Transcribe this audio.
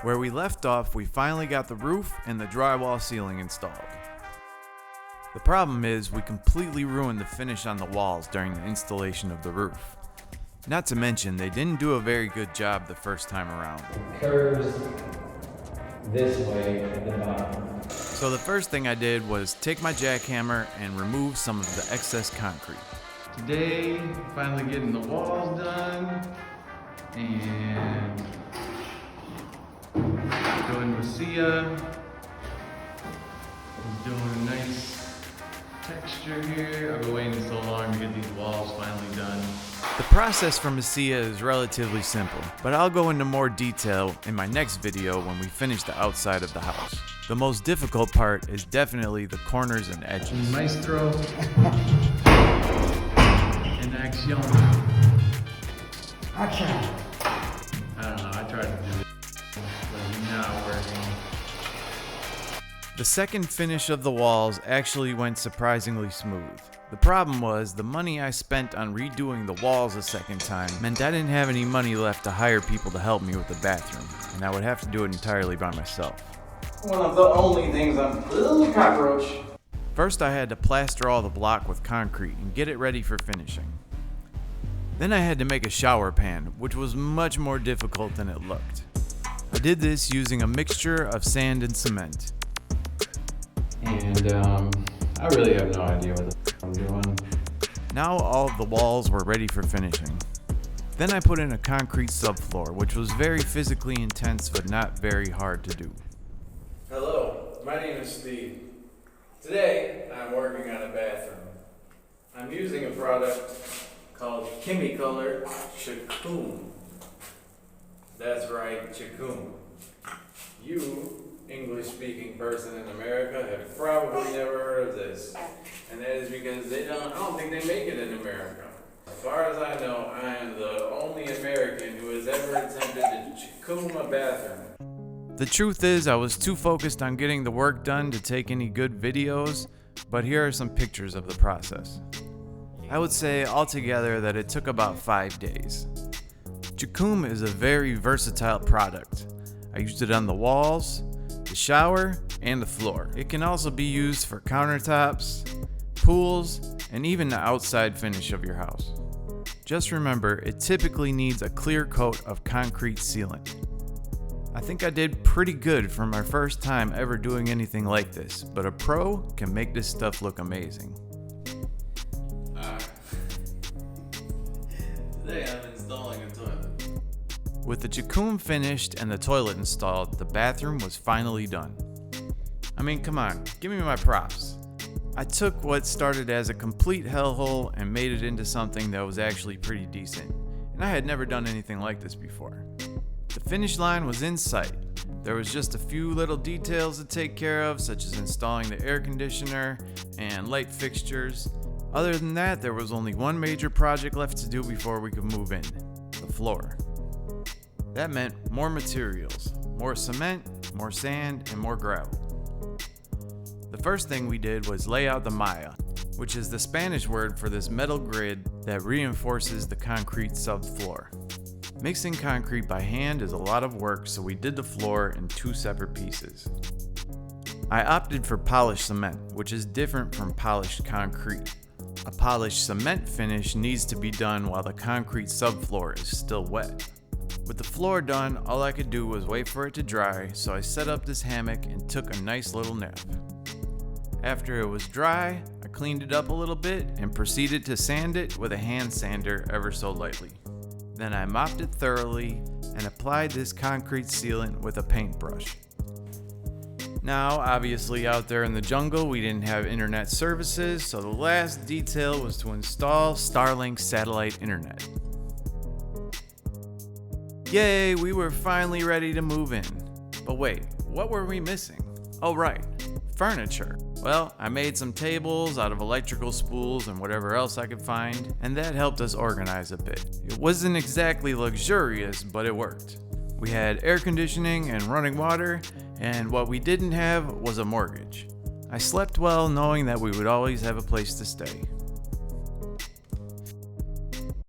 Where we left off, we finally got the roof and the drywall ceiling installed. The problem is we completely ruined the finish on the walls during the installation of the roof. Not to mention, they didn't do a very good job the first time around. Curves this way at the bottom. So the first thing I did was take my jackhammer and remove some of the excess concrete. Today, finally getting the walls done, and going with Sia. He's doing a nice texture here. I've been waiting so long to get these walls finally done. The process for Messia is relatively simple, but I'll go into more detail in my next video when we finish the outside of the house. The most difficult part is definitely the corners and edges. Maestro in action. Action! I don't know, I tried to do it, but it's not working. The second finish of the walls actually went surprisingly smooth. The problem was the money I spent on redoing the walls a second time meant I didn't have any money left to hire people to help me with the bathroom, and I would have to do it entirely by myself. One of the only things I'm a little cockroach. First I had to plaster all the block with concrete and get it ready for finishing. Then I had to make a shower pan, which was much more difficult than it looked. I did this using a mixture of sand and cement. And I really have no idea what the I'm doing. Now all of the walls were ready for finishing. Then I put in a concrete subfloor, which was very physically intense but not very hard to do. Hello, my name is Steve. Today, I'm working on a bathroom. I'm using a product called Chemicolor Chacum. That's right, Chacum. You, English-speaking person in America, have probably never heard of this. And that is because I don't think they make it in America. As far as I know, I am the only American who has ever attempted to Chacum a bathroom. The truth is, I was too focused on getting the work done to take any good videos, but here are some pictures of the process. I would say altogether that it took about 5 days. Chacum is a very versatile product. I used it on the walls, the shower, and the floor. It can also be used for countertops, pools, and even the outside finish of your house. Just remember, it typically needs a clear coat of concrete sealant. I think I did pretty good for my first time ever doing anything like this, but a pro can make this stuff look amazing. Today I'm installing a toilet. With the Chacum finished and the toilet installed, the bathroom was finally done. I mean, come on, give me my props. I took what started as a complete hellhole and made it into something that was actually pretty decent, and I had never done anything like this before. The finish line was in sight. There was just a few little details to take care of, such as installing the air conditioner and light fixtures. Other than that, there was only one major project left to do before we could move in: the floor. That meant more materials, more cement, more sand, and more gravel. The first thing we did was lay out the malla, which is the Spanish word for this metal grid that reinforces the concrete subfloor. Mixing concrete by hand is a lot of work, so we did the floor in 2 separate pieces. I opted for polished cement, which is different from polished concrete. A polished cement finish needs to be done while the concrete subfloor is still wet. With the floor done, all I could do was wait for it to dry, so I set up this hammock and took a nice little nap. After it was dry, I cleaned it up a little bit and proceeded to sand it with a hand sander ever so lightly. Then I mopped it thoroughly and applied this concrete sealant with a paintbrush. Now, obviously out there in the jungle, we didn't have internet services, so the last detail was to install Starlink satellite internet. Yay, we were finally ready to move in. But wait, what were we missing? Oh right, furniture. Well, I made some tables out of electrical spools and whatever else I could find, and that helped us organize a bit. It wasn't exactly luxurious, but it worked. We had air conditioning and running water, and what we didn't have was a mortgage. I slept well knowing that we would always have a place to stay.